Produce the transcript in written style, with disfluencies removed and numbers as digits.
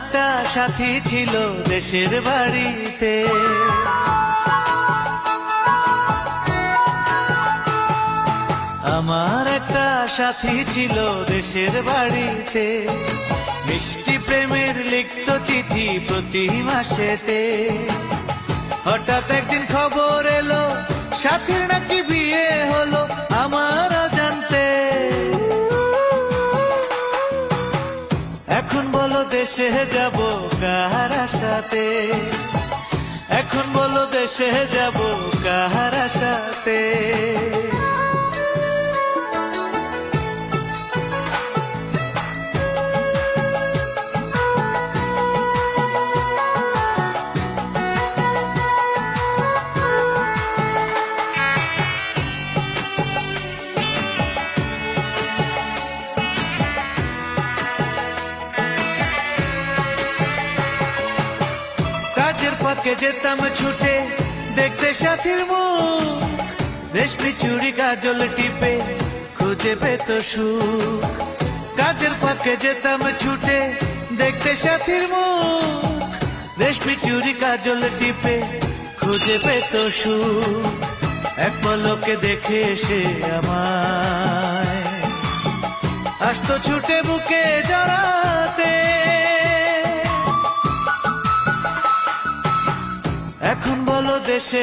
একটা সাথী ছিল দেশের বাড়িতে, আমার একটা সাথী ছিল দেশের বাড়িতে, মিষ্টি প্রেমের লিখত চিঠি প্রতি মাসেতে। হঠাৎ একদিন খবর এলো সাথীর নাকি বিয়ে হলো আমার অজান্তে। এখন বলো দেশে যাব কার আশাতে, এখন বলো দেশে যাব কার আশাতে। কাজের ফাঁকে যেতাম ছুটে দেখতে সাথীর মুখ, রেশমি চুড়ি কাজল টিপে খুঁজে পেত সুখ। কাজের ফাঁকে যেতাম ছুটে দেখতে সাথীর মুখ, রেশমি চুড়ি কাজল টিপে খুঁজে পেত সুখ। এক পলকে দেখে এসে আমায় আসতো ছুটে বুকে জড়াতে। এখন বলো দেশে